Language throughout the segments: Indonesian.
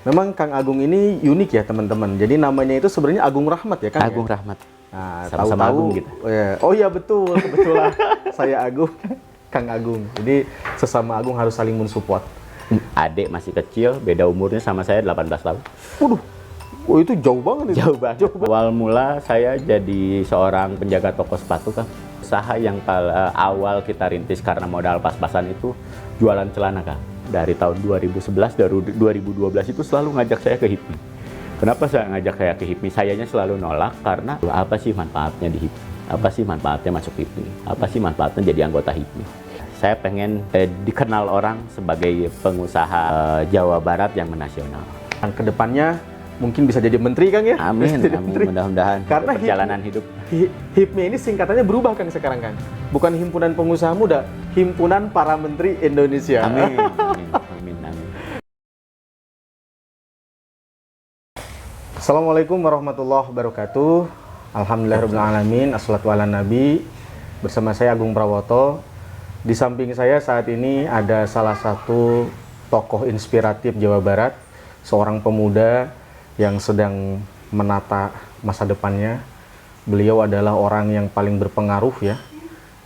Memang Kang Agung ini unik ya teman-teman. Jadi namanya itu sebenarnya Agung Rahmat ya Kang? Agung ya? Rahmat. Nah, Sama-sama tahu-tahu, Agung gitu. oh iya betul, kebetulan saya Agung, Kang Agung. Jadi sesama Agung harus saling mensupport. Adik masih kecil, beda umurnya sama saya 18 tahun. Waduh, oh itu jauh banget itu. Jauh banget. Awal mula saya jadi seorang penjaga toko sepatu, Kang. Usaha yang awal kita rintis karena modal pas-pasan itu jualan celana, Kang. Dari tahun 2011, dari 2012 itu selalu ngajak saya ke HIPMI. Kenapa saya ngajak saya ke HIPMI? Sayanya selalu nolak karena apa sih manfaatnya di HIPMI? Apa sih manfaatnya masuk HIPMI? Apa sih manfaatnya jadi anggota HIPMI? Saya pengen dikenal orang sebagai pengusaha Jawa Barat yang menasional. Yang kedepannya mungkin bisa jadi menteri Kang ya? Amin, amin. Mudah-mudahan Karena perjalanan hidup. HIPMI ini singkatannya berubah Kang sekarang Kang. Bukan Himpunan Pengusaha Muda, Himpunan Para Menteri Indonesia. Amin, amin, amin, amin. Assalamualaikum warahmatullahi wabarakatuh. Alhamdulillahirrahmanirrahim. Assalatu ala nabi. Bersama saya Agung Prawoto. Di samping saya saat ini ada salah satu tokoh inspiratif Jawa Barat, seorang pemuda yang sedang menata masa depannya. Beliau adalah orang yang paling berpengaruh ya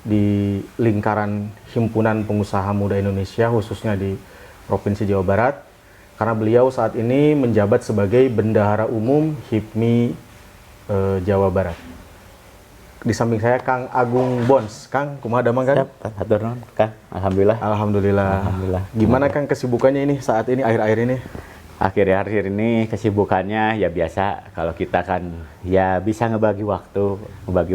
di lingkaran Himpunan Pengusaha Muda Indonesia, khususnya di Provinsi Jawa Barat. Karena beliau saat ini menjabat sebagai Bendahara Umum HIPMI Jawa Barat. Di samping saya Kang Agung Bons. Kang, kumaha damang Kang? Siap, hatur nuhun, Kang. Alhamdulillah. Alhamdulillah. Alhamdulillah. Gimana Kang kesibukannya ini saat ini, akhir-akhir ini? Akhir-akhir ini kesibukannya ya biasa. Kalau kita kan ya bisa ngebagi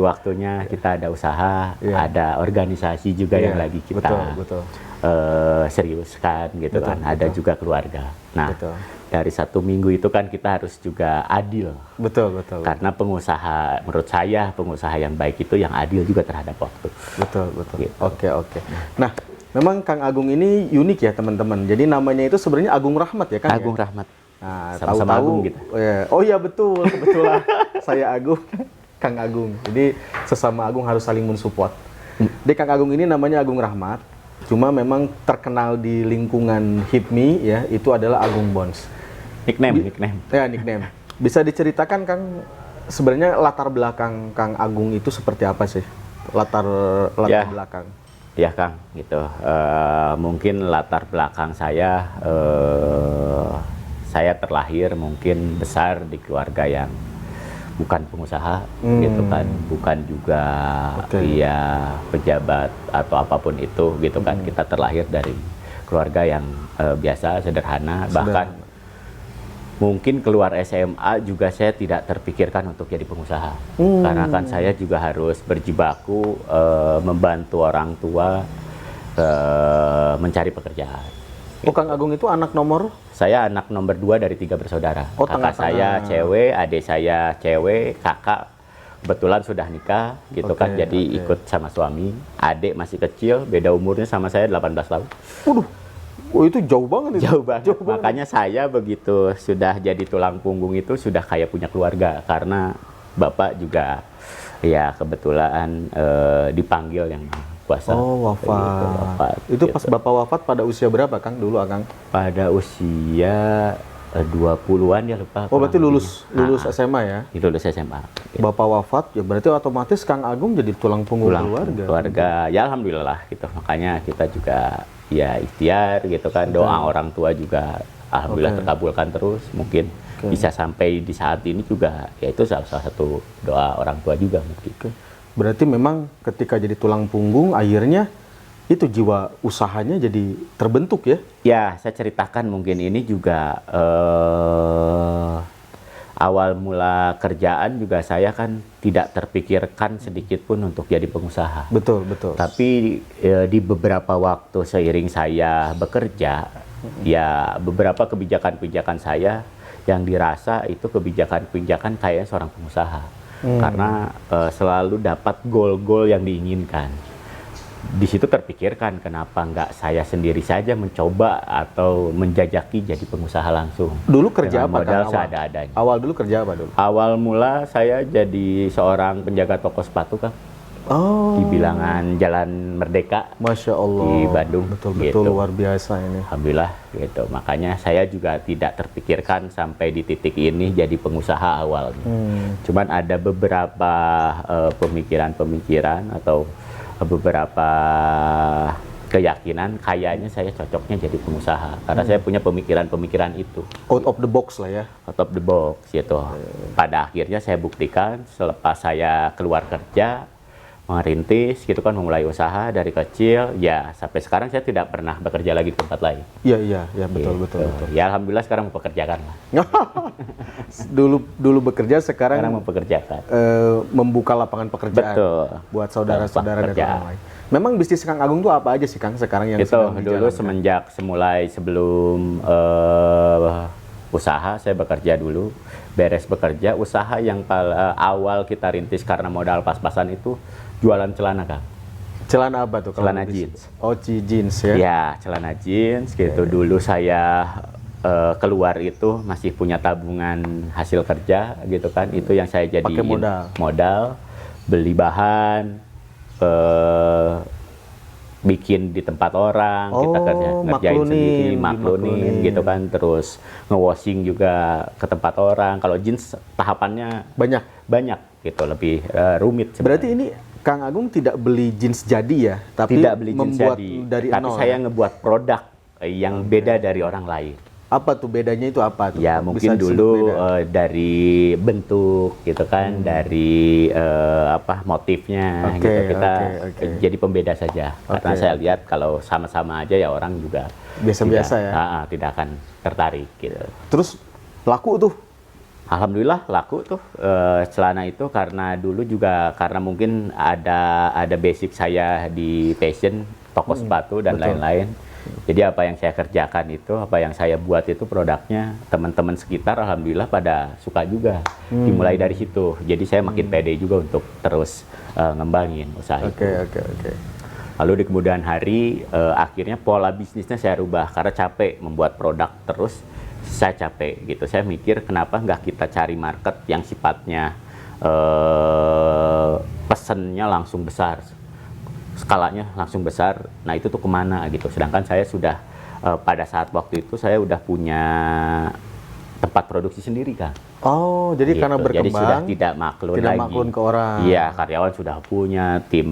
waktunya. Kita ada usaha, ada organisasi juga yang lagi kita seriuskan gitu kan. Ada juga keluarga. Nah, dari 1 minggu itu kan kita harus juga adil. Betul. Karena pengusaha, menurut saya pengusaha yang baik itu yang adil juga terhadap waktu. Betul. Gitu. Oke. Nah, memang Kang Agung ini unik ya teman-teman. Jadi namanya itu sebenarnya Agung Rahmat ya Kang? Agung ya? Rahmat. Nah, Sama-sama tahu-tahu, Agung gitu. Oh iya betul, kebetulan saya Agung, Kang Agung. Jadi sesama Agung harus saling mensupport. Jadi Kang Agung ini namanya Agung Rahmat. Cuma memang terkenal di lingkungan HIPMI ya, itu adalah Agung Bons. Nickname. Ya, nickname. Bisa diceritakan Kang, sebenarnya latar belakang Kang Agung itu seperti apa sih? Latar belakang. Ya Kang, gitu. Mungkin latar belakang saya terlahir mungkin besar di keluarga yang bukan pengusaha, gitu kan, bukan juga ya pejabat atau apapun itu, gitu kan. Kita terlahir dari keluarga yang biasa, sederhana, bahkan mungkin keluar SMA juga saya tidak terpikirkan untuk jadi pengusaha, karena kan saya juga harus berjibaku membantu orang tua mencari pekerjaan. Oh, Kang Agung itu anak nomor? Saya anak nomor 2 dari 3 bersaudara. Oh, kakak saya cewek, adik saya cewek, kakak kebetulan sudah nikah, gitu kan, jadi ikut sama suami. Adik masih kecil, beda umurnya sama saya 18 tahun. Waduh, oh itu jauh banget itu. Jauh banget. Makanya saya begitu sudah jadi tulang punggung itu sudah kayak punya keluarga, karena bapak juga ya kebetulan dipanggil yang kuasa. Oh, wafat. Itu pas bapak wafat pada usia berapa Kang dulu Akang? Pada usia 20-an ya, lupa. Oh, berarti lulus SMA ya? Lulus SMA. Bapak wafat, ya berarti otomatis Kang Agung jadi tulang punggung keluarga. Ya alhamdulillah gitu. Makanya kita juga ya ikhtiar gitu kan, doa orang tua juga alhamdulillah terkabulkan terus. Mungkin bisa sampai di saat ini juga, ya itu salah satu doa orang tua juga mungkin. Berarti memang ketika jadi tulang punggung akhirnya itu jiwa usahanya jadi terbentuk ya? Ya, saya ceritakan mungkin ini juga awal mula kerjaan juga saya kan tidak terpikirkan sedikit pun untuk jadi pengusaha. Betul. Tapi di beberapa waktu seiring saya bekerja, ya beberapa kebijakan-kebijakan saya yang dirasa itu kebijakan-kebijakan kayak seorang pengusaha. Karena selalu dapat goal-goal yang diinginkan. Di situ terpikirkan kenapa nggak saya sendiri saja mencoba atau menjajaki jadi pengusaha langsung. Dulu kerja apa modal Kang? Seadanya. Awal dulu kerja apa dulu? Awal mula saya jadi seorang penjaga toko sepatu Kang. Oh. di bilangan Jalan Merdeka Masya Allah. di Bandung. Betul-betul gitu. luar biasa ini. Alhamdulillah gitu. Makanya saya juga tidak terpikirkan sampai di titik ini jadi pengusaha awalnya. Cuman ada beberapa pemikiran-pemikiran atau beberapa keyakinan kayaknya saya cocoknya jadi pengusaha karena saya punya pemikiran-pemikiran itu. Out of the box lah ya. Out of the box gitu. Pada akhirnya saya buktikan selepas saya keluar kerja merintis gitu kan, memulai usaha dari kecil, ya sampai sekarang saya tidak pernah bekerja lagi di tempat lain. Iya betul Gitu. betul. Ya alhamdulillah sekarang mempekerjakan lah. Dulu bekerja, sekarang Sekarang mempekerjakan. membuka lapangan pekerjaan Betul. buat saudara-saudara dan Pekerjaan. orang lain. Memang bisnis Kang Agung tuh apa aja sih Kang sekarang yang Itu sedang dulu dijalankan? sebelum usaha saya bekerja dulu, beres bekerja, usaha yang awal kita rintis karena modal pas-pasan itu jualan celana Kang. Celana apa tuh? kalau Celana di- jeans. Oh, jeans ya. Ya, celana jeans gitu. Dulu saya keluar itu masih punya tabungan hasil kerja gitu kan. Itu yang saya jadiin Pakai modal. beli bahan, bikin di tempat orang, kita ngerjain maklunin, sendiri, maklunin dimaklunin. gitu kan. Terus nge-washing juga ke tempat orang. Kalau jeans tahapannya banyak gitu, lebih rumit sebenarnya. Berarti ini Kang Agung tidak beli jeans jadi ya, tapi Tidak beli jeans membuat jadi, dari tapi nol. saya Ya? ngebuat produk yang beda dari orang lain. Apa tuh bedanya itu apa tuh? Ya Bisa mungkin disebut dulu beda? dari bentuk gitu kan, dari motifnya Oke, gitu kita oke. jadi pembeda saja. Karena Oke. saya lihat kalau sama-sama aja ya orang juga Biasa-biasa ya. tidak akan tertarik gitu. Terus laku tuh. Alhamdulillah laku tuh celana itu, karena dulu juga karena mungkin ada basic saya di fashion, toko sepatu dan betul. lain-lain. Jadi apa yang saya kerjakan itu, apa yang saya buat itu produknya, teman-teman sekitar alhamdulillah pada suka juga. Dimulai dari situ. Jadi saya makin pede juga untuk terus ngembangin usaha itu. Oke. Lalu di kemudian hari akhirnya pola bisnisnya saya rubah karena capek membuat produk terus. Saya capek gitu. Saya mikir kenapa nggak kita cari market yang sifatnya pesennya langsung besar, skalanya langsung besar. Nah itu tuh kemana gitu. Sedangkan saya sudah pada saat waktu itu saya udah punya tempat produksi sendiri kan. Oh, jadi karena Gitu. Jadi sudah berkembang tidak maklun tidak lagi. maklun ke orang. Iya, karyawan sudah punya, tim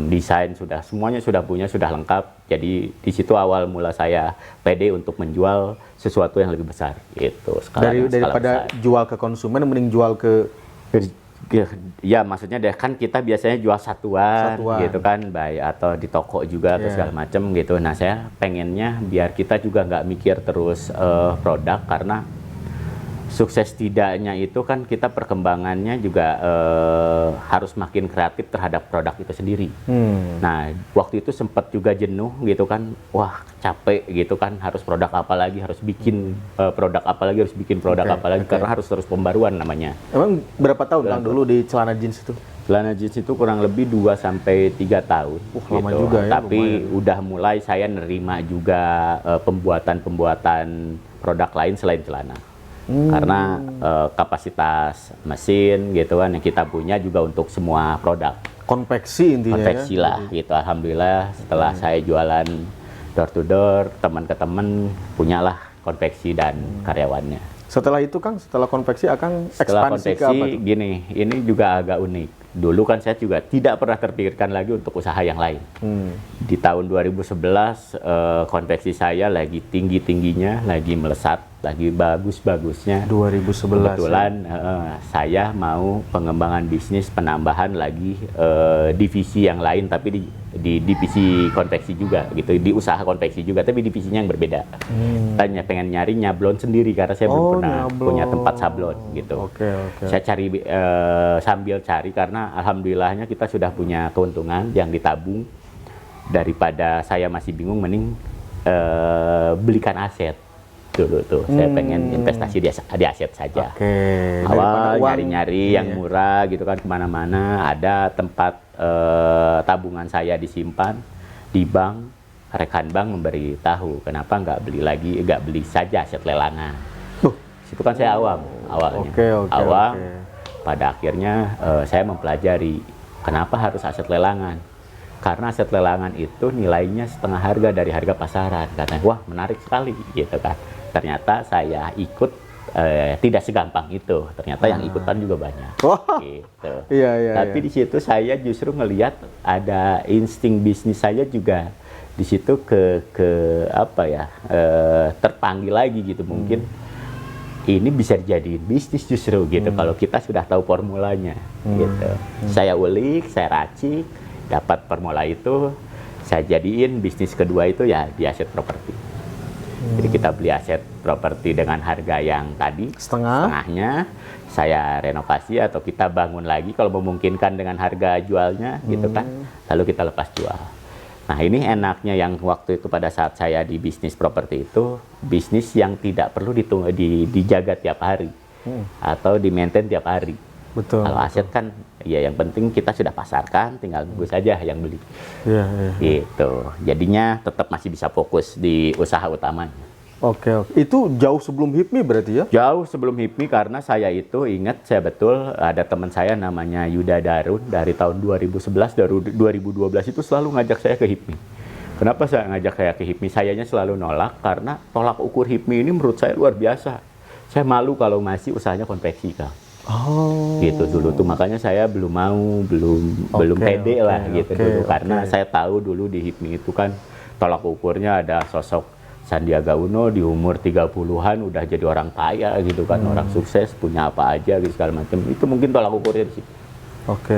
desain sudah, semuanya sudah punya, sudah lengkap. Jadi di situ awal mula saya pede untuk menjual sesuatu yang lebih besar. Itu skala Daripada besar. jual ke konsumen mending jual ke Ya maksudnya deh kan kita biasanya jual satuan. Gitu kan, baik atau di toko juga atau Iya. segala macam gitu. Nah saya pengennya biar kita juga nggak mikir terus produk, karena sukses tidaknya itu kan kita perkembangannya juga harus makin kreatif terhadap produk itu sendiri. Nah waktu itu sempat juga jenuh gitu kan, wah capek gitu kan, harus produk apa lagi, harus bikin produk apa lagi, harus bikin produk Oke, apa lagi, oke. karena harus terus pembaruan namanya. Emang berapa tahun Kang dulu di celana jeans itu? Celana jeans itu kurang lebih 2 sampai 3 tahun. Lama juga ya, Tapi lumayan. udah mulai saya nerima juga pembuatan produk lain selain celana. Karena kapasitas mesin gitu kan yang kita punya juga untuk semua produk. Konveksi intinya Konveksi ya. lah gitu. Alhamdulillah setelah saya jualan door to door, teman ke teman punyalah konveksi dan karyawannya. Setelah itu Kang, setelah konveksi akan Setelah ekspansi ke konveksi apa tuh? gini, ini juga agak unik. Dulu kan saya juga tidak pernah terpikirkan lagi untuk usaha yang lain. Di tahun 2011 konveksi saya lagi tinggi-tingginya, lagi melesat, lagi bagus-bagusnya. 2011. Kebetulan saya mau pengembangan bisnis, penambahan lagi divisi yang lain, tapi di divisi konveksi juga gitu, di usaha konveksi juga, tapi divisinya yang berbeda. Tanya pengen nyari nyablon sendiri karena saya belum pernah nyablon. punya tempat sablon gitu. Oke. Saya cari sambil cari, karena alhamdulillahnya kita sudah punya keuntungan yang ditabung. Daripada saya masih bingung, mending belikan aset dulu tuh. Saya pengen investasi di aset saja. Oke. Daripada Awal uang, nyari-nyari yang iya. murah gitu kan, kemana-mana ada tempat tabungan saya disimpan di bank. Rekan bank memberi tahu, kenapa nggak beli saja aset lelangan. Situ kan saya awalnya. Oke. Awam. Pada akhirnya saya mempelajari Kenapa harus aset lelangan? Karena aset lelangan itu nilainya setengah harga dari harga pasaran. Katanya, wah menarik sekali gitu kan. Ternyata saya ikut tidak segampang itu. Ternyata yang ikutan juga banyak. Wah. Gitu. Iya. Tapi di situ saya justru ngelihat ada insting bisnis saya juga di situ terpanggil lagi gitu. Mungkin ini bisa dijadiin bisnis justru gitu kalau kita sudah tahu formulanya gitu. Saya ulik, saya racik, dapat formula itu, saya jadiin bisnis kedua itu ya di aset properti. Jadi kita beli aset properti dengan harga yang tadi setengahnya, saya renovasi atau kita bangun lagi kalau memungkinkan dengan harga jualnya gitu kan, lalu kita lepas jual. Nah ini enaknya yang waktu itu pada saat saya di bisnis properti itu, bisnis yang tidak perlu dijaga tiap hari atau di-maintain tiap hari. Betul. Kalau aset kan ya yang penting kita sudah pasarkan, tinggal tunggu saja yang beli. Iya. Gitu. Jadinya tetap masih bisa fokus di usaha utamanya. Oke. Itu jauh sebelum HIPMI berarti ya? Jauh sebelum HIPMI karena saya itu ingat saya betul ada teman saya namanya Yuda Darun dari tahun 2011 dari 2012 itu selalu ngajak saya ke HIPMI. Kenapa saya ngajak saya ke HIPMI? Sayanya selalu nolak karena tolak ukur HIPMI ini menurut saya luar biasa. Saya malu kalau masih usahanya konveksi, Kang. Oh. Gitu dulu tuh makanya saya belum pede lah gitu dulu karena saya tahu dulu di HIPMI itu kan tolak ukurnya ada sosok Sandiaga Uno di umur 30-an udah jadi orang kaya gitu kan, orang sukses, punya apa aja gitu segala macam. Itu mungkin tolak ukurnya di situ. Oke.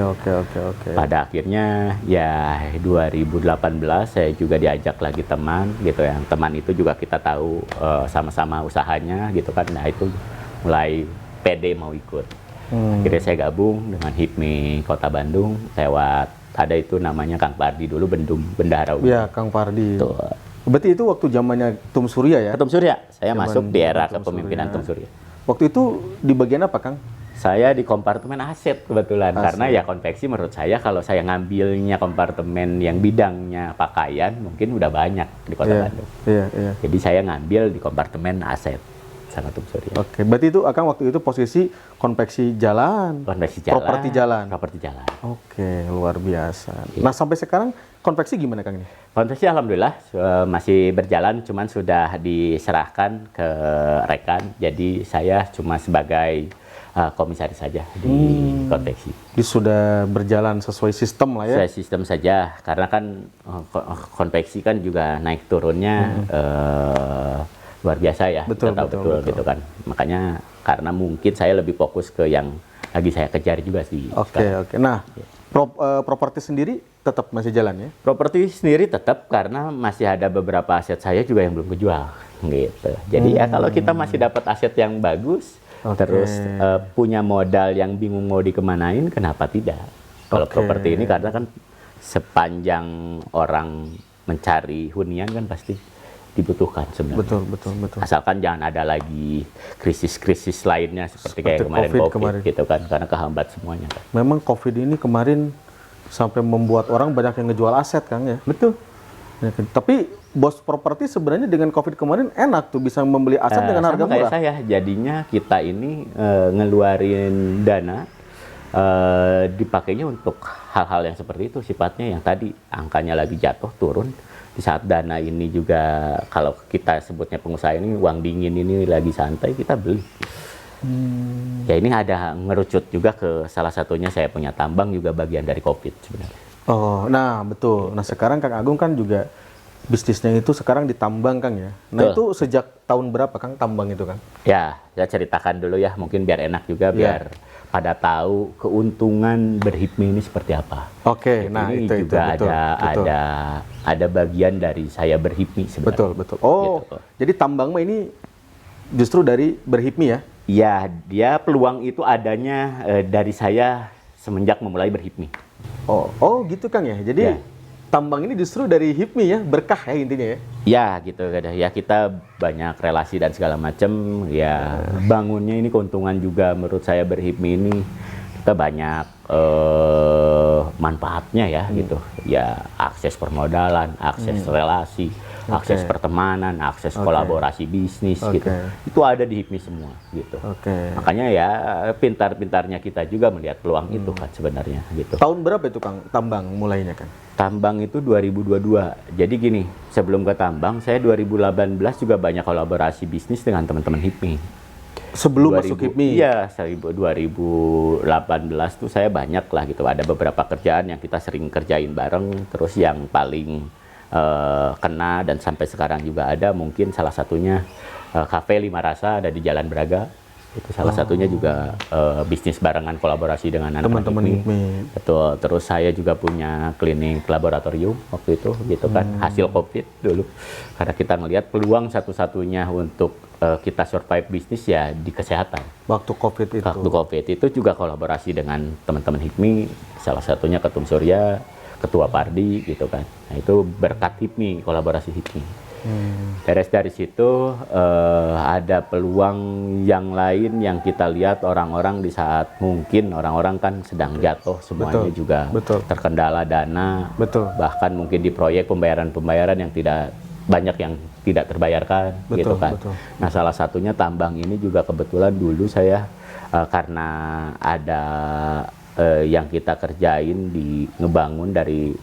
Pada akhirnya ya 2018 saya juga diajak lagi teman gitu ya. Teman itu juga kita tahu sama-sama usahanya gitu kan. Nah itu mulai pede mau ikut. Akhirnya saya gabung dengan HIPMI Kota Bandung lewat ada itu namanya Kang Pardi dulu Bendahara. Iya, Kang Pardi. Tuh. Berarti itu waktu zamannya Tum Surya ya? Tum Surya. Saya masuk di era kepemimpinan Tum Surya. Waktu itu di bagian apa, Kang? Saya di kompartemen aset kebetulan karena ya konveksi menurut saya kalau saya ngambilnya kompartemen yang bidangnya pakaian mungkin udah banyak di Kota Bandung. Iya. Jadi saya ngambil di kompartemen aset sama Tum Surya. Oke, berarti itu Akang waktu itu posisi konveksi jalan. Konveksi jalan. Properti jalan. Oke, luar biasa. Nah, sampai sekarang konveksi gimana, Kang ini? Konveksi alhamdulillah masih berjalan, cuman sudah diserahkan ke rekan. Jadi saya cuma sebagai komisaris saja di konveksi. Jadi sudah berjalan sesuai sistem lah ya? Sesuai sistem saja, karena kan konveksi kan juga naik turunnya luar biasa ya. Betul. Gitu kan. Makanya karena mungkin saya lebih fokus ke yang lagi saya kejar juga sih. Oke. Nah, properti sendiri tetap masih jalan ya? Properti sendiri tetap karena masih ada beberapa aset saya juga yang belum kejual gitu. Jadi ya kalau kita masih dapat aset yang bagus, terus punya modal yang bingung mau dikemanain, kenapa tidak? Kalau properti ini karena kan sepanjang orang mencari hunian kan pasti dibutuhkan sebenarnya. Betul. Asalkan jangan ada lagi krisis-krisis lainnya seperti kayak kemarin gitu kan, karena kehambat semuanya. Kan. Memang COVID ini kemarin sampai membuat orang banyak yang ngejual aset, Kang ya. Betul. Ya, tapi bos properti sebenarnya dengan COVID kemarin enak tuh bisa membeli aset dengan harga murah. Kayak saya, jadinya kita ini ngeluarin dana dipakainya untuk hal-hal yang seperti itu sifatnya yang tadi angkanya lagi jatuh turun. Di saat dana ini juga kalau kita sebutnya pengusaha ini uang dingin ini lagi santai kita beli. Ya ini ada ngerucut juga ke salah satunya saya punya tambang juga bagian dari COVID sebenarnya. Oh, nah betul. Nah sekarang Kang Agung kan juga bisnisnya itu sekarang ditambang, Kang ya. Nah itu sejak tahun berapa Kang tambang itu, Kang? Ya, saya ceritakan dulu ya, mungkin biar enak juga biar pada tahu keuntungan berHIPMI ini seperti apa. Oke, nah ini itu juga betul. ada bagian dari saya berHIPMI sebenarnya. Betul. Oh, gitu. Jadi tambang mah ini justru dari berHIPMI ya? Iya, dia peluang itu adanya dari saya semenjak memulai berHIPMI. Oh gitu Kang ya. Jadi tambang ini justru dari HIPMI ya, berkah ya intinya ya. Ya gitu, ya kita banyak relasi dan segala macam. Ya bangunnya ini keuntungan juga menurut saya berHIPMI ini kita banyak manfaatnya ya gitu. Ya akses permodalan, akses relasi, akses pertemanan, akses kolaborasi bisnis gitu. Itu ada di HIPMI semua gitu. Makanya ya pintar-pintarnya kita juga melihat peluang itu kan sebenarnya gitu. Tahun berapa itu Kang tambang mulainya kan? Tambang itu 2022. Jadi gini, sebelum ke tambang saya 2018 juga banyak kolaborasi bisnis dengan teman-teman HIPMI. Sebelum masuk HIPMI? Iya, 2018 tuh saya banyak lah gitu. Ada beberapa kerjaan yang kita sering kerjain bareng. Terus yang paling kena dan sampai sekarang juga ada, mungkin salah satunya Cafe Lima Rasa ada di Jalan Braga. Itu salah satunya juga bisnis barengan kolaborasi dengan teman-teman HIPMI. Betul. Terus saya juga punya klinik laboratorium waktu itu gitu kan, hasil COVID dulu. Karena kita ngelihat peluang satu-satunya untuk kita survive bisnis ya di kesehatan. Waktu COVID itu. Waktu COVID itu juga kolaborasi dengan teman-teman HIPMI, salah satunya Ketum Surya, Ketua Pardi gitu kan. Nah itu berkat HIPMI, kolaborasi HIPMI. Beres dari situ ada peluang yang lain yang kita lihat orang-orang di saat mungkin orang-orang kan sedang jatuh semuanya juga terkendala dana, bahkan mungkin di proyek pembayaran yang tidak banyak yang tidak terbayarkan gitu kan. Nah salah satunya tambang ini juga kebetulan dulu saya karena ada yang kita kerjain di ngebangun dari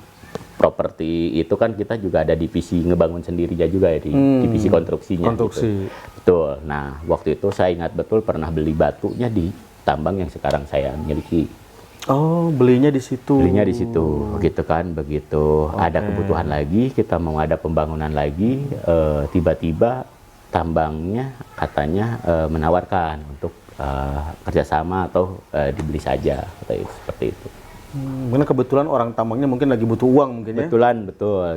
properti itu kan kita juga ada divisi ngebangun sendiri juga ya di divisi konstruksinya. Gitu. Betul. Nah waktu itu saya ingat betul pernah beli batunya di tambang yang sekarang saya miliki. Oh belinya di situ. Belinya di situ, gitu kan. Begitu ada kebutuhan lagi, kita mau ada pembangunan lagi, tiba-tiba tambangnya katanya menawarkan untuk kerjasama atau dibeli saja, seperti itu. Karena kebetulan orang tambangnya mungkin lagi butuh uang mungkin ya? Betul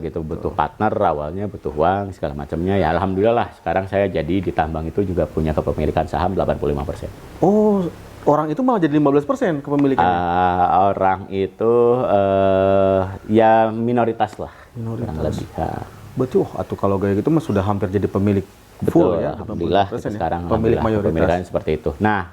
gitu, butuh partner awalnya, butuh uang segala macamnya ya. Alhamdulillah lah sekarang saya jadi di tambang itu juga punya kepemilikan saham 85%. Oh, orang itu malah jadi 15% kepemilikannya? Orang itu ya minoritas lah. Kurang lebih. Berarti atau kalau kayak gitu mah sudah hampir jadi pemilik full ya? Alhamdulillah sekarang pemilik mayoritas. Kepemilikan seperti itu. Nah,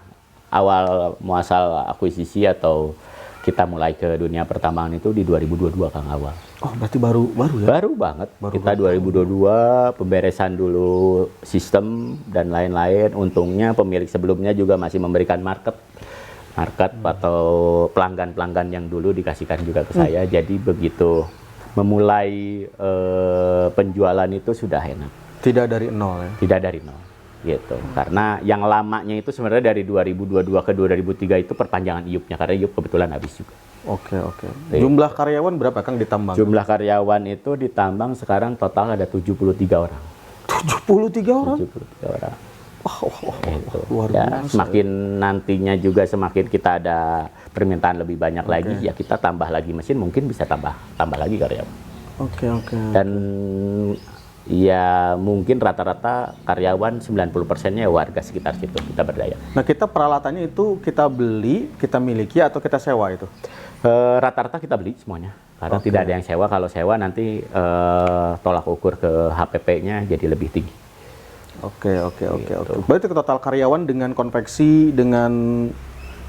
awal muasal akuisisi atau kita mulai ke dunia pertambangan itu di 2022 Kang awal. Oh berarti baru ya? Baru banget. Kita 2022 pemberesan dulu sistem dan lain-lain. Untungnya pemilik sebelumnya juga masih memberikan market atau pelanggan-pelanggan yang dulu dikasihkan juga ke saya. Jadi begitu memulai penjualan itu sudah enak. Tidak dari nol ya? Tidak dari nol. Gitu. Karena yang lamanya itu sebenarnya dari 2022 ke 2003 itu perpanjangan IUP-nya karena IUP kebetulan habis juga. Oke. Jumlah karyawan berapa Kang di tambang? Jumlah karyawan itu di tambang sekarang total ada 73 orang. 73 orang? 73 orang. Luar biasa. Semakin nantinya juga semakin kita ada permintaan lebih banyak lagi ya kita tambah lagi mesin, mungkin bisa tambah lagi karyawan. Oke. Dan ya mungkin rata-rata karyawan 90%-nya warga sekitar situ kita berdaya. Nah kita peralatannya itu kita beli, kita miliki atau kita sewa itu? Rata-rata kita beli semuanya. Karena tidak ada yang sewa. Kalau sewa nanti tolak ukur ke HPP-nya jadi lebih tinggi. Oke. Berarti total karyawan dengan konveksi, dengan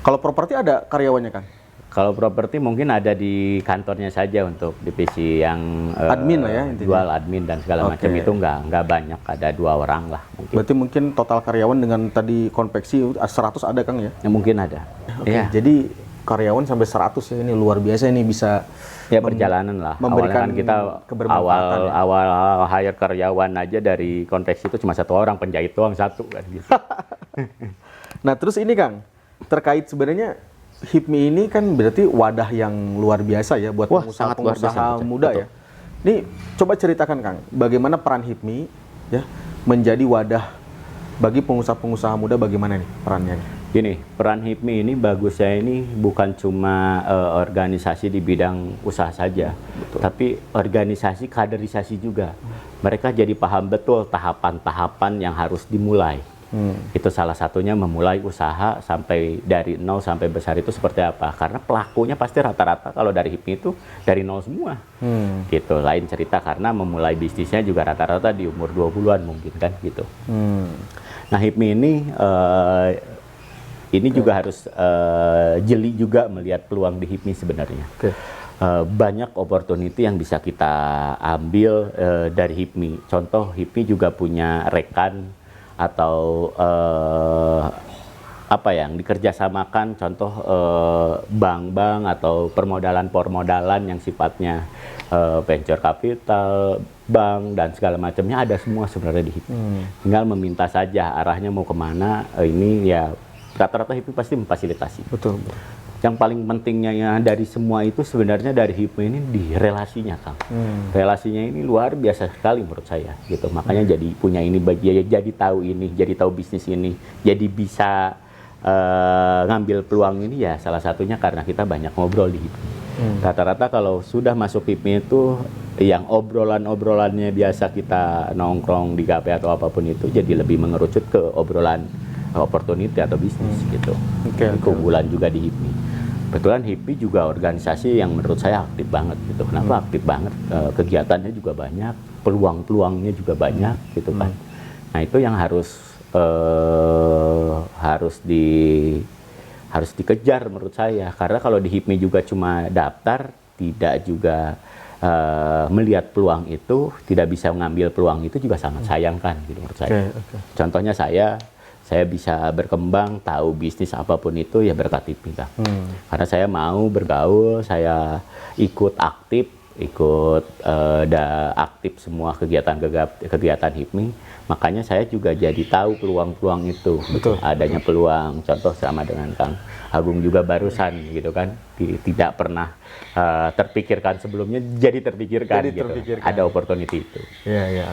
kalau properti ada karyawannya kan? Kalau properti mungkin ada di kantornya saja untuk divisi yang admin lah ya intinya. Jual admin dan segala macam itu nggak banyak, ada 2 orang lah mungkin. Berarti mungkin total karyawan dengan tadi konveksi 100 ada Kang ya? Ya mungkin ada. Ya. Jadi karyawan sampai 100 ya, ini luar biasa, ini bisa ya perjalanan lah. Memberikan kan kita awal hire karyawan aja dari konveksi itu cuma 1 orang, penjahit doang 1 kan gitu. Nah terus ini Kang, terkait sebenarnya HIPMI ini kan berarti wadah yang luar biasa ya buat pengusaha muda ya. Ini coba ceritakan Kang, bagaimana peran HIPMI ya menjadi wadah bagi pengusaha-pengusaha muda, bagaimana nih perannya? Gini, peran HIPMI ini bagusnya ini bukan cuma organisasi di bidang usaha saja, tapi organisasi kaderisasi juga. Mereka jadi paham betul tahapan-tahapan yang harus dimulai. Itu salah satunya memulai usaha sampai dari nol sampai besar itu seperti apa, karena pelakunya pasti rata-rata kalau dari HIPMI itu dari nol semua. Gitu. Lain cerita karena memulai bisnisnya juga rata-rata di umur 20-an mungkin kan gitu. Nah HIPMI ini juga harus jeli juga melihat peluang di HIPMI sebenarnya. banyak opportunity yang bisa kita ambil dari HIPMI. Contoh, HIPMI juga punya rekan atau apa yang dikerjasamakan, contoh bank-bank atau permodalan yang sifatnya venture capital, bank dan segala macamnya ada semua sebenarnya di HIPMI. Tinggal meminta saja arahnya mau kemana. Ini ya rata-rata HIPMI pasti memfasilitasi. Betul. Yang paling pentingnya dari semua itu sebenarnya dari HIPMI ini di relasinya, Kang. Relasinya ini luar biasa sekali menurut saya, gitu. Makanya jadi punya ini, jadi tahu ini, jadi tahu bisnis ini, jadi bisa ngambil peluang ini ya salah satunya karena kita banyak ngobrol di HIPMI. Rata-rata kalau sudah masuk HIPMI itu yang obrolannya biasa kita nongkrong di kafe atau apapun itu jadi lebih mengerucut ke obrolan opportunity atau bisnis gitu. Keunggulan juga di HIPMI. Kebetulan HIPMI juga organisasi yang menurut saya aktif banget gitu. Kenapa aktif banget? Kegiatannya juga banyak, peluang-peluangnya juga banyak gitu kan. Nah itu yang harus dikejar menurut saya. Karena kalau di HIPMI juga cuma daftar, tidak juga melihat peluang itu, tidak bisa mengambil peluang itu juga sangat sayang kan gitu menurut saya. Contohnya saya bisa berkembang, tahu bisnis apapun itu ya berkat HIPMI kan. Karena saya mau bergaul, saya ikut aktif semua kegiatan HIPMI. Makanya saya juga jadi tahu peluang-peluang itu. Betul. Adanya peluang, contoh sama dengan Kang Agung juga barusan gitu kan, tidak pernah terpikirkan sebelumnya, jadi terpikirkan gitu. Ada opportunity itu.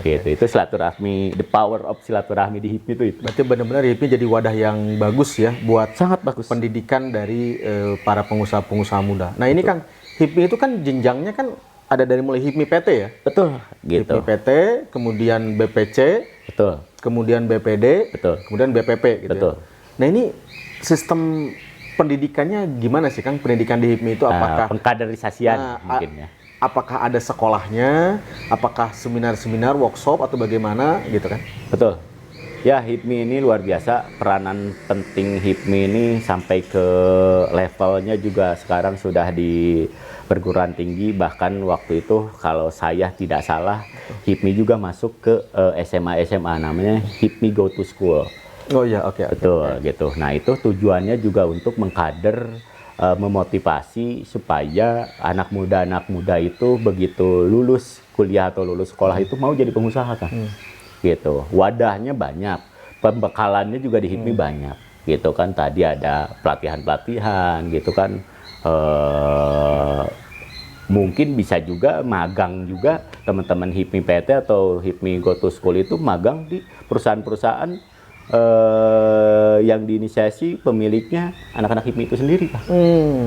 Gitu. Itu silaturahmi, the power of silaturahmi di HIPMI itu. Berarti benar-benar HIPMI jadi wadah yang bagus ya buat sangat bagus pendidikan dari para pengusaha-pengusaha muda. Nah ini Kang, HIPMI itu kan jenjangnya kan ada dari mulai HIPMI PT ya? Betul. Gitu. HIPMI PT, kemudian BPC, betul. Kemudian BPD, betul. Kemudian BPP gitu. Betul. Ya. Nah ini sistem pendidikannya gimana sih Kang? Pendidikan di HIPMI itu apakah pengkaderisasian mungkin ya? Apakah ada sekolahnya? Apakah seminar-seminar, workshop atau bagaimana gitu kan? Betul. Ya HIPMI ini luar biasa, peranan penting HIPMI ini sampai ke levelnya juga sekarang sudah di perguruan tinggi. Bahkan waktu itu kalau saya tidak salah HIPMI juga masuk ke SMA namanya HIPMI Go to School. Oh iya, oke. Betul gitu. Nah itu tujuannya juga untuk mengkader, memotivasi supaya anak muda itu begitu lulus kuliah atau lulus sekolah itu mau jadi pengusaha kan. Gitu. Wadahnya banyak, pembekalannya juga di HIPMI banyak, gitu kan. Tadi ada pelatihan gitu kan. Mungkin bisa juga magang juga teman-teman HIPMI PT atau HIPMI Go to School itu magang di perusahaan-perusahaan yang diinisiasi pemiliknya anak-anak HIPMI itu sendiri, Pak.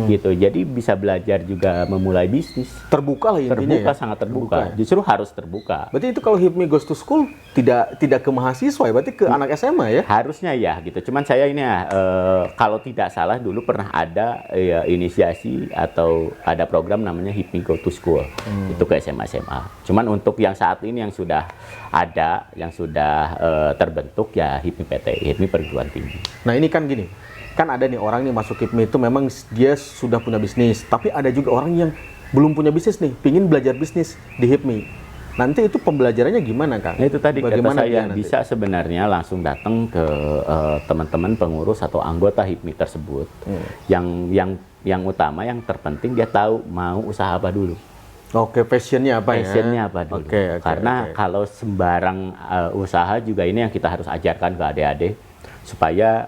Gitu. Jadi bisa belajar juga memulai bisnis. Terbuka lah intinya. Terbuka, sangat terbuka. Justru harus terbuka. Berarti itu kalau HIPMI Goes to School tidak ke mahasiswa ya, berarti ke anak SMA ya? Harusnya ya gitu. Cuman saya ini kalau tidak salah dulu pernah ada inisiasi atau ada program namanya HIPMI Go to School. Itu ke SMA. Cuman untuk yang saat ini yang sudah ada, yang sudah terbentuk ya HIPMI PT, HIPMI perguruan tinggi. Nah ini kan gini, kan ada nih orang nih masuk HIPMI itu memang dia sudah punya bisnis, tapi ada juga orang yang belum punya bisnis nih, pingin belajar bisnis di HIPMI. Nanti itu pembelajarannya gimana Kang? Nah, itu tadi bagaimana kata saya bisa sebenarnya langsung datang ke teman-teman pengurus atau anggota HIPMI tersebut. Yang utama, yang terpenting dia tahu mau usaha apa dulu. Oke, passionnya apa ya? Passionnya apa dulu. Karena kalau sembarang usaha juga ini yang kita harus ajarkan ke adik-adik supaya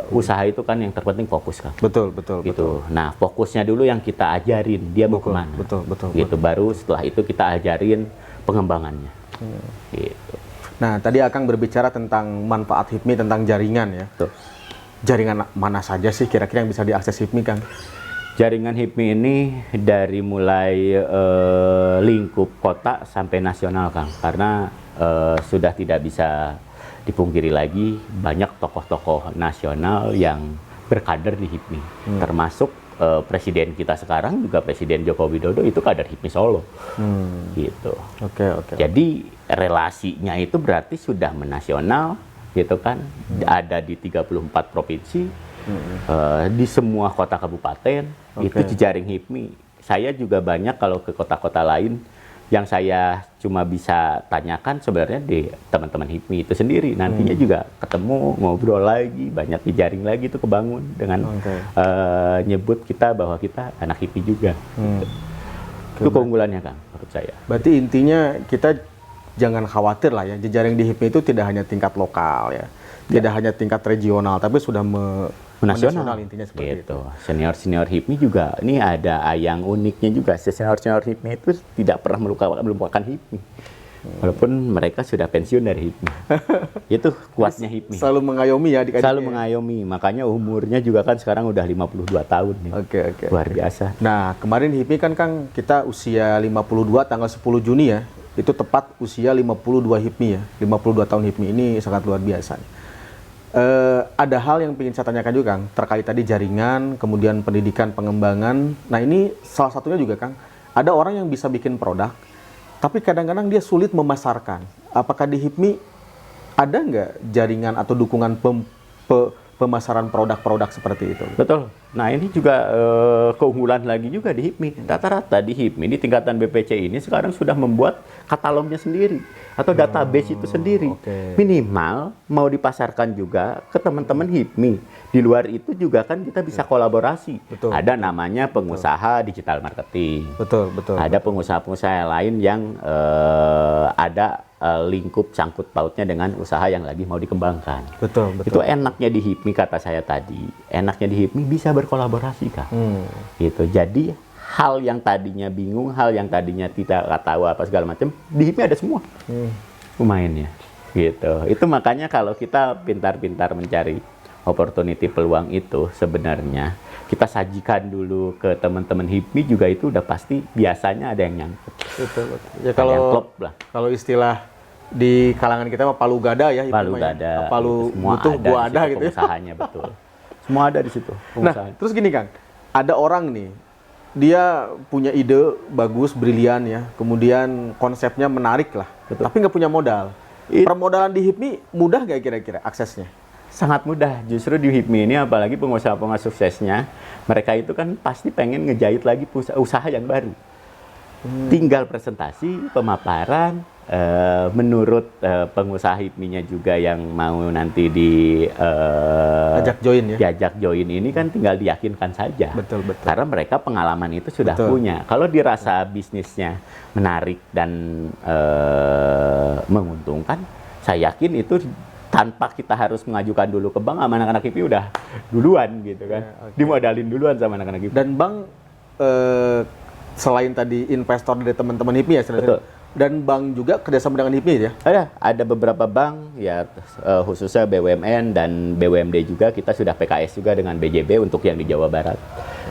usaha itu kan yang terpenting fokus kan. Betul. Gitu. Nah fokusnya dulu yang kita ajarin dia mau kemana. Betul. Gitu. Baru setelah itu kita ajarin pengembangannya. Gitu. Nah tadi Akang berbicara tentang manfaat HIPMI tentang jaringan ya. Betul. Jaringan mana saja sih kira-kira yang bisa diakses HIPMI Kang? Jaringan HIPMI ini dari mulai lingkup kota sampai nasional Kang, karena sudah tidak bisa dipungkiri lagi banyak tokoh-tokoh nasional yang berkader di HIPMI, termasuk presiden kita sekarang juga Presiden Joko Widodo itu kader HIPMI Solo, gitu. Oke. Jadi relasinya itu berarti sudah menasional, gitu kan, ada di 34 provinsi. Di semua kota kabupaten itu jejaring HIPMI saya juga banyak kalau ke kota-kota lain yang saya cuma bisa tanyakan sebenarnya di teman-teman HIPMI itu sendiri. Nantinya juga ketemu, ngobrol lagi, banyak jejaring lagi tuh kebangun dengan nyebut kita bahwa kita anak HIPMI juga. Itu keunggulannya Kang, menurut saya. Berarti intinya kita jangan khawatir lah ya, jejaring di HIPMI itu tidak hanya tingkat lokal ya, tidak hanya tingkat regional, tapi sudah menasional intinya seperti gitu. itu. Senior HIPMI juga, ini ada yang uniknya juga. Senior HIPMI itu tidak pernah melupakan HIPMI. Walaupun mereka sudah pensiun dari HIPMI. Itu kuatnya HIPMI. Selalu mengayomi ya adik-adiknya. Selalu mengayomi. Makanya umurnya juga kan sekarang udah 52 tahun nih. Oke. Luar biasa. Nah, kemarin HIPMI kan Kang, kita usia 52 tanggal 10 Juni ya. Itu tepat usia 52 HIPMI ya. 52 tahun HIPMI ini sangat luar biasa. Ada hal yang ingin saya tanyakan juga Kang, terkait tadi jaringan, kemudian pendidikan, pengembangan. Nah ini salah satunya juga Kang, ada orang yang bisa bikin produk, tapi kadang-kadang dia sulit memasarkan. Apakah di HIPMI ada nggak jaringan atau dukungan pemasaran produk-produk seperti itu? Betul. Nah ini juga keunggulan lagi juga di HIPMI. Rata-rata di HIPMI di tingkatan BPC ini sekarang sudah membuat katalognya sendiri atau database itu sendiri. Minimal mau dipasarkan juga ke teman-teman HIPMI. Di luar itu juga kan kita bisa kolaborasi. Ada namanya pengusaha digital marketing. Betul. Ada pengusaha-pengusaha lain yang ada lingkup sangkut pautnya dengan usaha yang lagi mau dikembangkan. Betul. Itu enaknya di HIPMI kata saya tadi. Enaknya di HIPMI bisa berkolaborasi Kak. Gitu. Jadi hal yang tadinya bingung, hal yang tadinya tidak tahu apa segala macam, di HIPMI ada semua. Lumayan ya. Gitu. Itu makanya kalau kita pintar-pintar mencari opportunity peluang itu sebenarnya kita sajikan dulu ke teman-teman HIPMI juga itu udah pasti biasanya ada yang nyangkut. Betul. Ya Ada yang klop lah. kalau istilah di kalangan kita mah palu gada ya, Palu gada. Palu gitu. Semua butuh gua ada gitu. Pengusahanya betul. Semua ada di situ. Nah, terus gini Kang, ada orang nih, dia punya ide bagus, brilian ya, kemudian konsepnya menarik lah, tapi nggak punya modal. Permodalan di HIPMI mudah nggak kira-kira aksesnya? Sangat mudah. Justru di HIPMI ini apalagi pengusaha-pengusaha suksesnya, mereka itu kan pasti pengen ngejahit lagi usaha yang baru. Tinggal presentasi, pemaparan, menurut pengusaha HIPMI-nya juga yang mau nanti Ajak join ya? diajak join ini kan tinggal diyakinkan saja. Betul. Karena mereka pengalaman itu sudah punya. Kalau dirasa bisnisnya menarik dan menguntungkan, saya yakin itu tanpa kita harus mengajukan dulu ke bank, sama anak-anak HIPMI udah duluan gitu kan. Dimodalin duluan sama anak-anak HIPMI. Dan bank selain tadi investor dari teman-teman HIPMI ya, Betul. Dan bank juga kerjasama dengan HIPMI ya? Ada beberapa bank ya khususnya BUMN dan BUMD juga, kita sudah PKS juga dengan BJB untuk yang di Jawa Barat.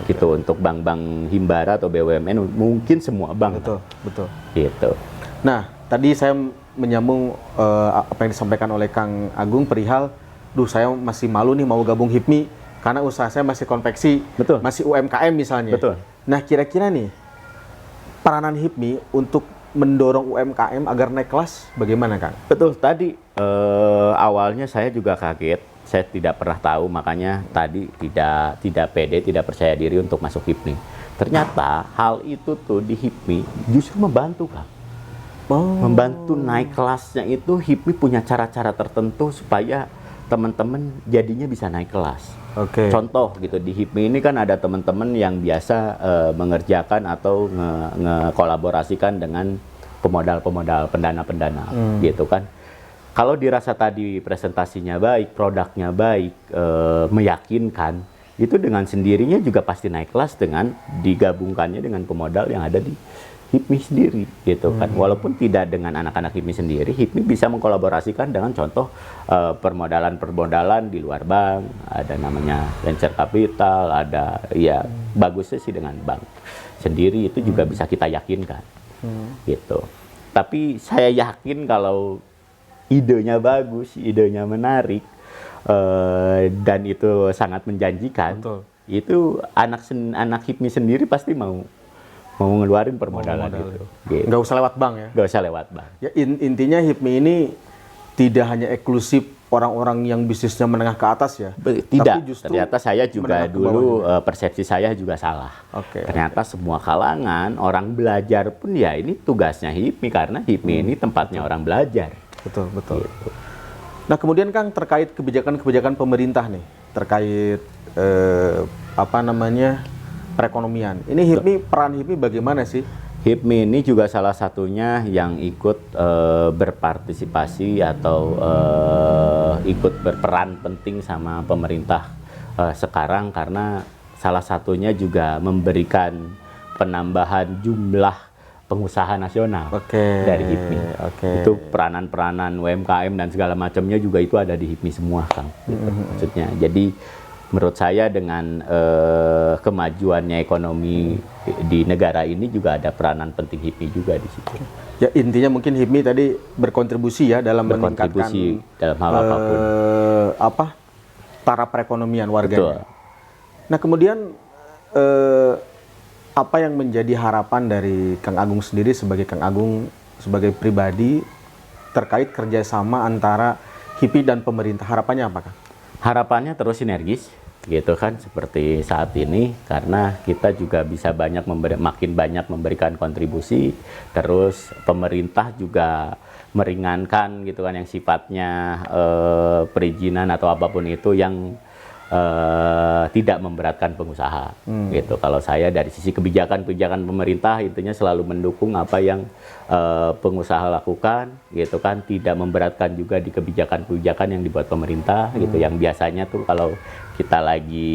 Gitu, untuk bank-bank Himbara atau BUMN mungkin semua bank. Betul. Gitu. Nah, tadi saya menyambung apa yang disampaikan oleh Kang Agung perihal, saya masih malu nih mau gabung HIPMI karena usaha saya masih konveksi, masih UMKM misalnya. Betul. Nah, kira-kira nih peranan HIPMI untuk mendorong UMKM agar naik kelas bagaimana Kang? Betul, tadi awalnya saya juga kaget, saya tidak pernah tahu, makanya tadi tidak pede, tidak percaya diri untuk masuk HIPMI. Ternyata hal itu tuh di HIPMI justru membantu Kang. Membantu naik kelasnya itu HIPMI punya cara-cara tertentu supaya teman-teman jadinya bisa naik kelas. Contoh gitu, di HIPMI ini kan ada teman-teman yang biasa mengerjakan atau ngekolaborasikan dengan pemodal-pemodal, pendana-pendana gitu kan. Kalau dirasa tadi presentasinya baik, produknya baik, meyakinkan, itu dengan sendirinya juga pasti naik kelas dengan digabungkannya dengan pemodal yang ada di HIPMI sendiri gitu kan. Walaupun tidak dengan anak-anak HIPMI sendiri, HIPMI bisa mengkolaborasikan dengan contoh permodalan di luar bank, ada namanya venture capital, ada ya bagusnya sih dengan bank sendiri itu juga bisa kita yakinkan gitu. Tapi saya yakin kalau idenya bagus, idenya menarik, dan itu sangat menjanjikan, itu anak HIPMI sendiri pasti mau ngeluarin permodalan itu. Gitu. Nggak usah lewat bank ya? Nggak usah lewat bank. Ya, intinya HIPMI ini tidak hanya eksklusif orang-orang yang bisnisnya menengah ke atas ya? Tidak, Tapi justru ternyata saya juga menengah ke dulu bawah persepsi saya juga salah. Oke, Ternyata semua kalangan orang belajar pun ya ini tugasnya HIPMI karena HIPMI ini tempatnya orang belajar. betul, betul. Gitu. Nah, kemudian Kang, terkait kebijakan-kebijakan pemerintah nih, terkait perekonomian. Ini HIPMI, peran HIPMI bagaimana sih? HIPMI ini juga salah satunya yang ikut berpartisipasi atau ikut berperan penting sama pemerintah sekarang karena salah satunya juga memberikan penambahan jumlah pengusaha nasional dari HIPMI. Itu peranan-peranan UMKM dan segala macamnya juga itu ada di HIPMI semua, Kang. Gitu, maksudnya. Jadi menurut saya dengan kemajuannya ekonomi di negara ini juga ada peranan penting HIPMI juga di situ. Ya, intinya mungkin HIPMI tadi berkontribusi ya dalam meningkatkan dalam hal apapun. Taraf perekonomian warganya. Betul. Nah, kemudian apa yang menjadi harapan dari Kang Agung sendiri sebagai Kang Agung sebagai pribadi terkait kerjasama antara HIPMI dan pemerintah? Harapannya apa, Kang? Harapannya terus sinergis, gitu kan, seperti saat ini karena kita juga bisa makin banyak memberikan kontribusi, terus pemerintah juga meringankan gitu kan yang sifatnya perizinan atau apapun itu yang tidak memberatkan pengusaha gitu. Kalau saya dari sisi kebijakan pemerintah intinya selalu mendukung apa yang pengusaha lakukan gitu kan, tidak memberatkan juga di kebijakan yang dibuat pemerintah gitu, yang biasanya tuh kalau kita lagi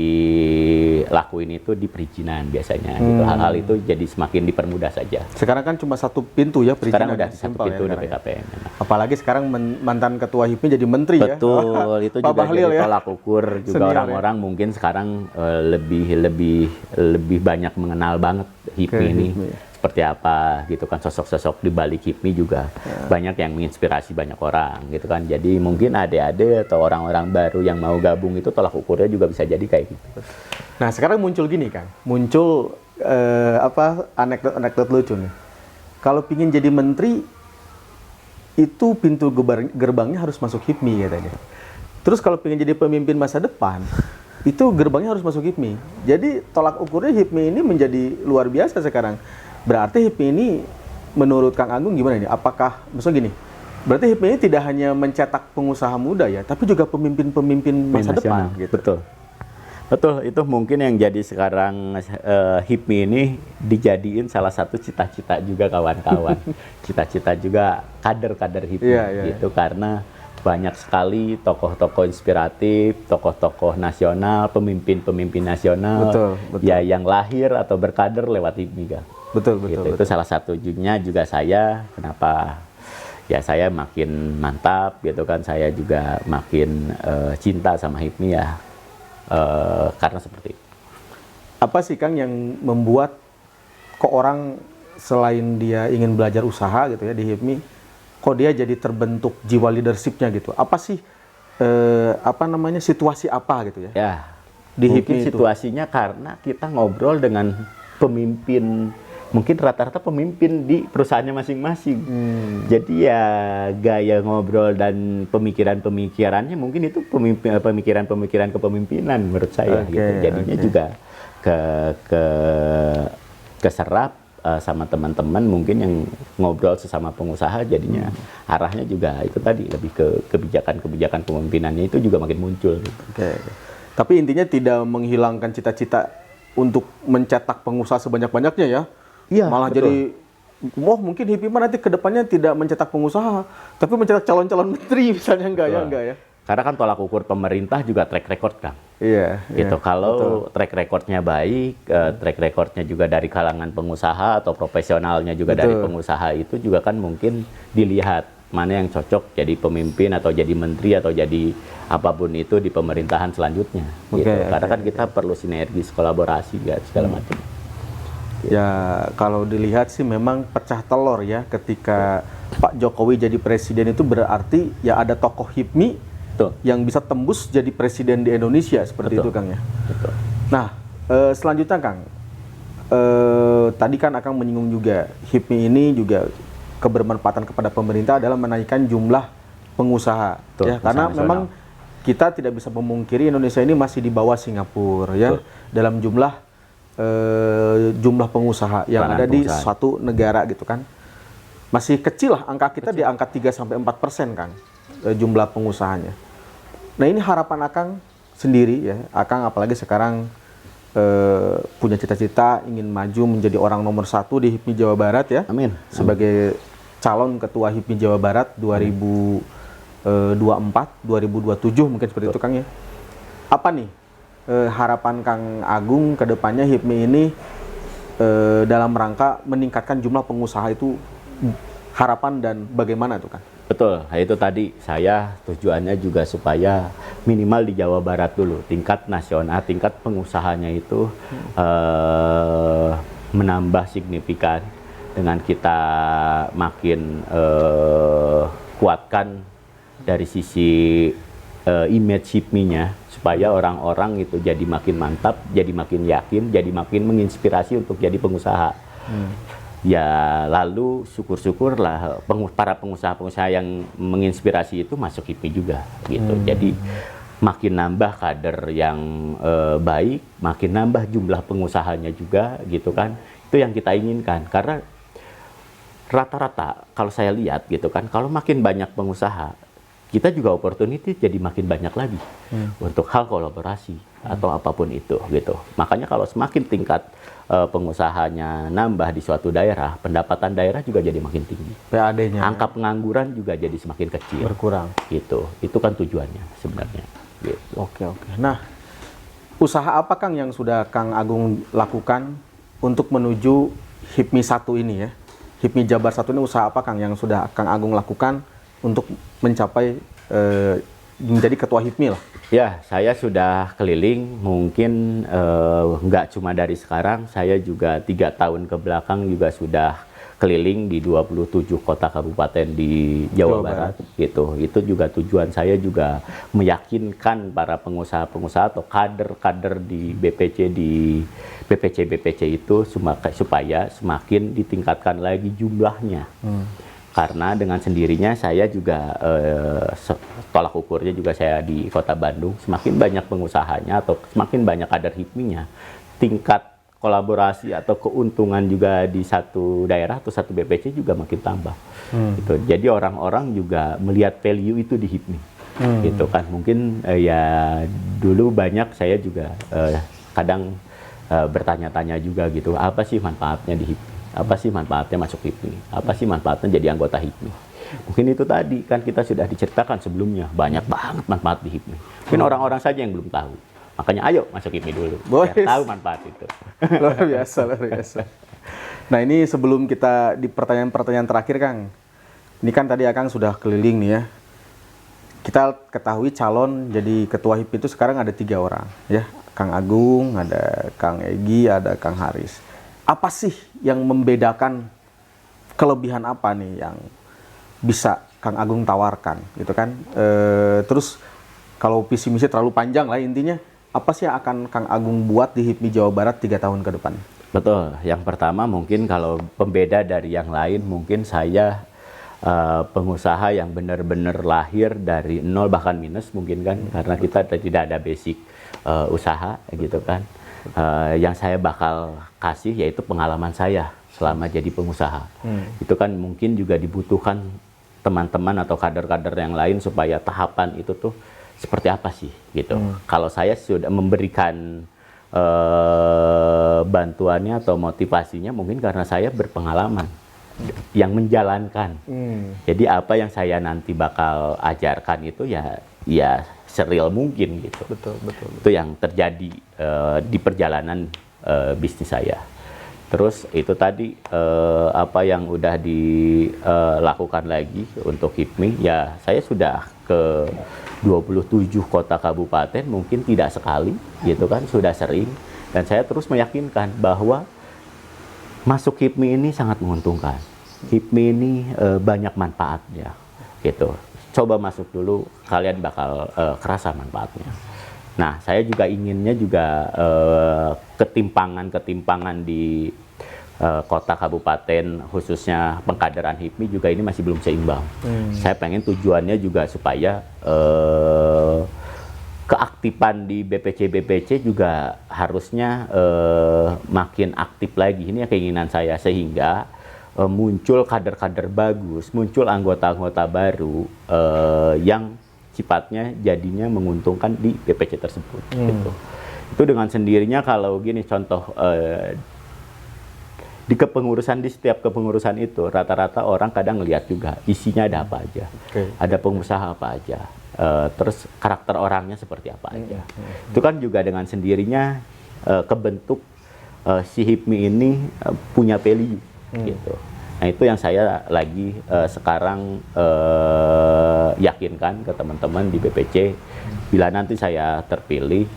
lakuin itu di perizinan biasanya gitu. Hal-hal itu jadi semakin dipermudah saja. Sekarang kan cuma satu pintu ya perizinan. Sekarang udah satu pintu ya, di PKPM. Apalagi sekarang mantan ketua HIPMI jadi menteri. Betul, ya. itu Pak juga Bahlil jadi ya. tolak ukur juga orang-orang mungkin sekarang lebih banyak mengenal banget HIPMI ini seperti apa gitu kan, sosok-sosok di balik HIPMI juga banyak yang menginspirasi banyak orang gitu kan. Jadi mungkin adik-adik atau orang-orang baru yang mau gabung itu tolak ukurnya juga bisa jadi kayak gitu. Nah, sekarang muncul gini Kang, muncul anekdot lucu nih. Kalau pingin jadi menteri itu pintu gerbangnya harus masuk HIPMI katanya. Terus kalau pengen jadi pemimpin masa depan, itu gerbangnya harus masuk HIPMI. Jadi tolak ukurnya HIPMI ini menjadi luar biasa sekarang. Berarti HIPMI ini menurut Kang Agung gimana ini? Apakah, maksudnya gini, berarti HIPMI ini tidak hanya mencetak pengusaha muda ya, tapi juga pemimpin-pemimpin masa depan. Gitu. Betul. Betul, itu mungkin yang jadi sekarang HIPMI ini dijadiin salah satu cita-cita juga kawan-kawan. Cita-cita juga kader-kader HIPMI gitu. Karena banyak sekali tokoh-tokoh inspiratif, tokoh-tokoh nasional, pemimpin-pemimpin nasional ya yang lahir atau berkader lewat HIPMI kan. Betul. Itu salah satunya juga saya, kenapa ya saya makin mantap gitu kan, saya juga makin cinta sama HIPMI ya karena seperti itu. Apa sih Kang yang membuat kok orang selain dia ingin belajar usaha gitu ya di HIPMI, kok dia jadi terbentuk jiwa leadership-nya gitu? Apa sih situasi apa gitu ya? Ya, di mungkin HIPMI situasinya itu karena kita ngobrol dengan pemimpin, mungkin rata-rata pemimpin di perusahaannya masing-masing. Jadi ya gaya ngobrol dan pemikiran-pemikirannya mungkin itu pemikiran-pemikiran kepemimpinan menurut saya gitu. Jadinya juga keserap sama teman-teman mungkin yang ngobrol sesama pengusaha, jadinya arahnya juga itu tadi lebih ke kebijakan kepemimpinannya itu juga makin muncul. Tapi intinya tidak menghilangkan cita-cita untuk mencetak pengusaha sebanyak-banyaknya ya. Iya, malah betul. Jadi mungkin HIPMI nanti kedepannya tidak mencetak pengusaha, tapi mencetak calon-calon menteri misalnya. Enggak ya? Karena kan tolak ukur pemerintah juga track record kan. Iya. Gitu. Kalau track recordnya baik, track recordnya juga dari kalangan pengusaha atau profesionalnya juga dari pengusaha, itu juga kan mungkin dilihat mana yang cocok jadi pemimpin atau jadi menteri atau jadi apapun itu di pemerintahan selanjutnya. Gitu. Karena kan kita perlu sinergis, kolaborasi segala macam. Ya kalau dilihat sih memang pecah telur ya ketika Pak Jokowi jadi presiden, itu berarti ya ada tokoh HIPMI yang bisa tembus jadi presiden di Indonesia seperti itu Kang ya. Nah selanjutnya Kang, tadi kan Akang menyinggung juga HIPMI ini juga kebermanfaatan kepada pemerintah adalah menaikkan jumlah pengusaha ya, karena memang kita tidak bisa memungkiri Indonesia ini masih di bawah Singapura ya dalam jumlah pengusaha yang ada di suatu negara gitu kan. Masih kecil lah angka kita di angka 3-4% Kang, jumlah pengusahanya. Nah ini harapan Akang sendiri ya, Akang apalagi sekarang punya cita-cita ingin maju menjadi orang nomor 1 di HIPMI Jawa Barat ya. Amin. Sebagai calon ketua HIPMI Jawa Barat 2024-2027 mungkin seperti itu Kang ya. Apa nih harapan Kang Agung ke depannya HIPMI ini dalam rangka meningkatkan jumlah pengusaha itu, harapan dan bagaimana tuh Kang? Betul, itu tadi saya tujuannya juga supaya minimal di Jawa Barat dulu, tingkat nasional, tingkat pengusahanya itu menambah signifikan dengan kita makin kuatkan dari sisi image HIPMI-nya, supaya orang-orang itu jadi makin mantap, jadi makin yakin, jadi makin menginspirasi untuk jadi pengusaha. Ya lalu syukur-syukurlah para pengusaha-pengusaha yang menginspirasi itu masuk HIPMI juga gitu. Jadi makin nambah kader yang baik, makin nambah jumlah pengusahanya juga gitu kan. Itu yang kita inginkan, karena rata-rata kalau saya lihat gitu kan, kalau makin banyak pengusaha, kita juga opportunity jadi makin banyak lagi untuk hal kolaborasi atau apapun itu gitu. Makanya kalau semakin tingkat pengusahanya nambah di suatu daerah, pendapatan daerah juga jadi makin tinggi. PAD-nya. Angka pengangguran juga jadi semakin kecil. Berkurang. Gitu. Itu kan tujuannya sebenarnya. Gitu. Oke. Nah, usaha apa Kang yang sudah Kang Agung lakukan untuk menuju HIPMI 1 ini ya? HIPMI Jabar 1 ini usaha apa Kang yang sudah Kang Agung lakukan untuk mencapai menjadi ketua HIPMI lah? Ya, saya sudah keliling, mungkin nggak cuma dari sekarang, saya juga 3 tahun ke belakang juga sudah keliling di 27 kota kabupaten di Jawa Barat. Gitu. Itu juga tujuan saya juga meyakinkan para pengusaha-pengusaha atau kader-kader di BPC itu supaya semakin ditingkatkan lagi jumlahnya. Karena dengan sendirinya saya juga tolak ukurnya juga saya di Kota Bandung, semakin banyak pengusahanya atau semakin banyak kader HIPMI-nya, tingkat kolaborasi atau keuntungan juga di satu daerah atau satu BPC juga makin tambah. Gitu. Jadi orang-orang juga melihat value itu di HIPMI. Gitu kan. Mungkin ya dulu banyak saya juga kadang bertanya-tanya juga gitu, apa sih manfaatnya di HIPMI? Apa sih manfaatnya masuk HIPMI? Apa sih manfaatnya jadi anggota HIPMI? Mungkin itu tadi kan kita sudah diceritakan sebelumnya, banyak banget manfaat di HIPMI. Mungkin orang-orang saja yang belum tahu. Makanya ayo masuk HIPMI dulu, biar tahu manfaat itu. Luar biasa. Nah ini sebelum kita di pertanyaan-pertanyaan terakhir Kang, ini kan tadi Akang sudah keliling nih ya. Kita ketahui calon jadi ketua HIPMI itu sekarang ada 3 orang ya. Kang Agung, ada Kang Egy, ada Kang Haris. Apa sih yang membedakan, kelebihan apa nih yang bisa Kang Agung tawarkan gitu kan? Terus kalau visi misi terlalu panjang lah intinya, apa sih yang akan Kang Agung buat di HIPMI Jawa Barat 3 tahun ke depan? Betul, yang pertama mungkin kalau pembeda dari yang lain, mungkin saya pengusaha yang benar-benar lahir dari nol bahkan minus mungkin kan, karena kita tidak ada basic usaha gitu kan. Yang saya bakal kasih yaitu pengalaman saya selama jadi pengusaha. Itu kan mungkin juga dibutuhkan teman-teman atau kader-kader yang lain supaya tahapan itu tuh seperti apa sih gitu. Kalau saya sudah memberikan bantuannya atau motivasinya mungkin karena saya berpengalaman yang menjalankan. Jadi apa yang saya nanti bakal ajarkan itu ya seril mungkin gitu. Betul. Itu yang terjadi di perjalanan bisnis saya. Terus itu tadi apa yang udah dilakukan lagi untuk HIPMI, ya saya sudah ke 27 kota kabupaten, mungkin tidak sekali gitu kan, sudah sering, dan saya terus meyakinkan bahwa masuk HIPMI ini sangat menguntungkan. HIPMI ini banyak manfaatnya gitu. Coba masuk dulu, kalian bakal kerasa manfaatnya. Nah, saya juga inginnya juga ketimpangan di kota kabupaten, khususnya pengkaderan HIPMI juga ini masih belum seimbang. Saya pengen tujuannya juga supaya keaktifan di BPC juga harusnya makin aktif lagi. Ini keinginan saya, sehingga muncul kader-kader bagus, muncul anggota-anggota baru yang sifatnya jadinya menguntungkan di BPC tersebut. Gitu. Itu dengan sendirinya kalau gini contoh, di kepengurusan, di setiap kepengurusan itu rata-rata orang kadang ngelihat juga isinya ada apa aja, ada pengusaha apa aja, terus karakter orangnya seperti apa aja. Itu kan juga dengan sendirinya kebentuk si HIPMI ini punya value gitu. Nah itu yang saya lagi sekarang yakinkan ke teman-teman di BPC, bila nanti saya terpilih,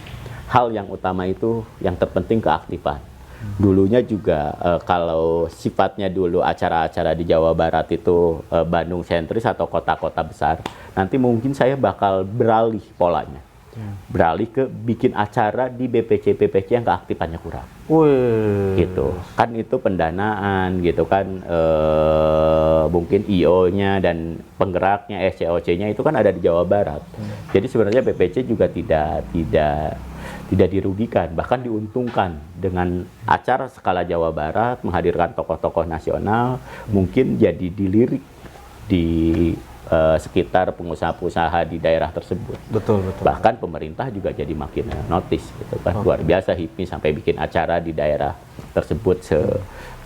hal yang utama itu yang terpenting keaktifan. Dulunya juga kalau sifatnya dulu acara-acara di Jawa Barat itu Bandung sentris atau kota-kota besar, nanti mungkin saya bakal beralih polanya. Beralih ke bikin acara di BPC-BPC yang keaktifannya kurang. Gitu. Kan itu pendanaan gitu kan, mungkin IO-nya dan penggeraknya, SCOC-nya itu kan ada di Jawa Barat. Jadi sebenarnya BPC juga tidak dirugikan, bahkan diuntungkan dengan acara skala Jawa Barat, menghadirkan tokoh-tokoh nasional, mungkin jadi dilirik di sekitar pengusaha-pengusaha di daerah tersebut. Betul. Bahkan pemerintah juga jadi makin notice gitu kan. Luar biasa HIPMI sampai bikin acara di daerah tersebut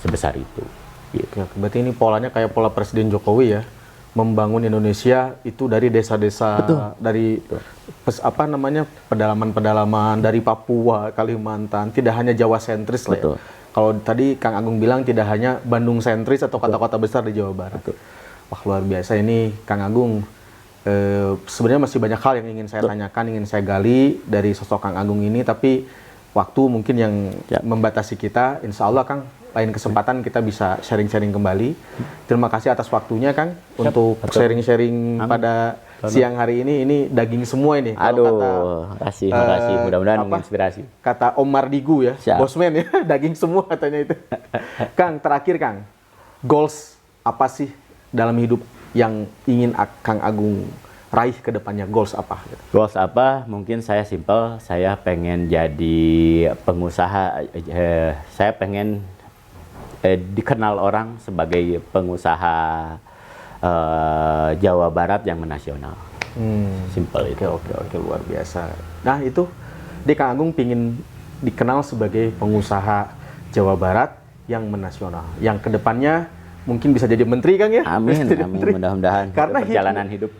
sebesar itu. Gitu. Berarti ini polanya kayak pola Presiden Jokowi ya, membangun Indonesia itu dari desa-desa, dari pedalaman-pedalaman, dari Papua, Kalimantan, tidak hanya Jawa sentris lah ya. Kalau tadi Kang Agung bilang tidak hanya Bandung sentris atau kota-kota besar di Jawa Barat. Wah luar biasa ini Kang Agung. Sebenarnya masih banyak hal yang ingin saya tanyakan, ingin saya gali dari sosok Kang Agung ini, tapi waktu mungkin yang membatasi kita. Insya Allah Kang, lain kesempatan kita bisa sharing-sharing kembali. Terima kasih atas waktunya Kang untuk sharing-sharing pada siang hari ini. Ini daging semua ini. Makasih. Mudah-mudahan menginspirasi. Kata Om Mardigu ya, bosman ya, daging semua katanya itu. Kang, terakhir Kang, goals apa sih dalam hidup yang ingin Kang Agung raih ke depannya? Goals apa? Goals apa? Mungkin saya simpel, saya pengen jadi pengusaha, saya pengen dikenal orang sebagai pengusaha Jawa Barat yang menasional. Simpel itu. Oke, luar biasa. Nah itu, Kang Agung pingin dikenal sebagai pengusaha Jawa Barat yang menasional, yang kedepannya mungkin bisa jadi menteri Kang ya. Amin, mudah-mudahan. Karena perjalanan hidup.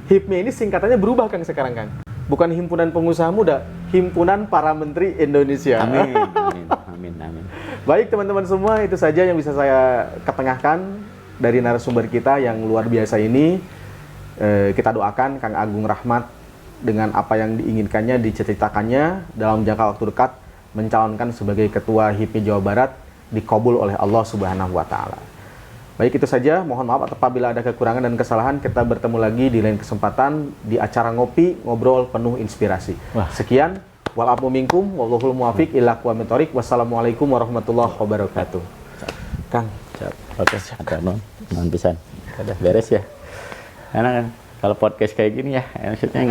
HIPMI ini singkatannya berubah Kang sekarang Kang. Bukan Himpunan Pengusaha Muda, Himpunan Para Menteri Indonesia. Amin. Baik teman-teman semua, itu saja yang bisa saya ketengahkan dari narasumber kita yang luar biasa ini. Kita doakan Kang Agung Rahmat dengan apa yang diinginkannya, diceritakannya dalam jangka waktu dekat mencalonkan sebagai Ketua HIPMI Jawa Barat, dikabul oleh Allah Subhanahu wa Ta'ala. Baik, itu saja. Mohon maaf apabila ada kekurangan dan kesalahan. Kita bertemu lagi di lain kesempatan di acara ngopi, ngobrol penuh inspirasi. Sekian. Wal-afu minkum, wallahul muwafiq ila aqwamit thoriq. Wassalamualaikum warahmatullahi wabarakatuh. Kang. Oke, non pisan. Udah beres ya. Karena kan kalau podcast kayak gini ya, maksudnya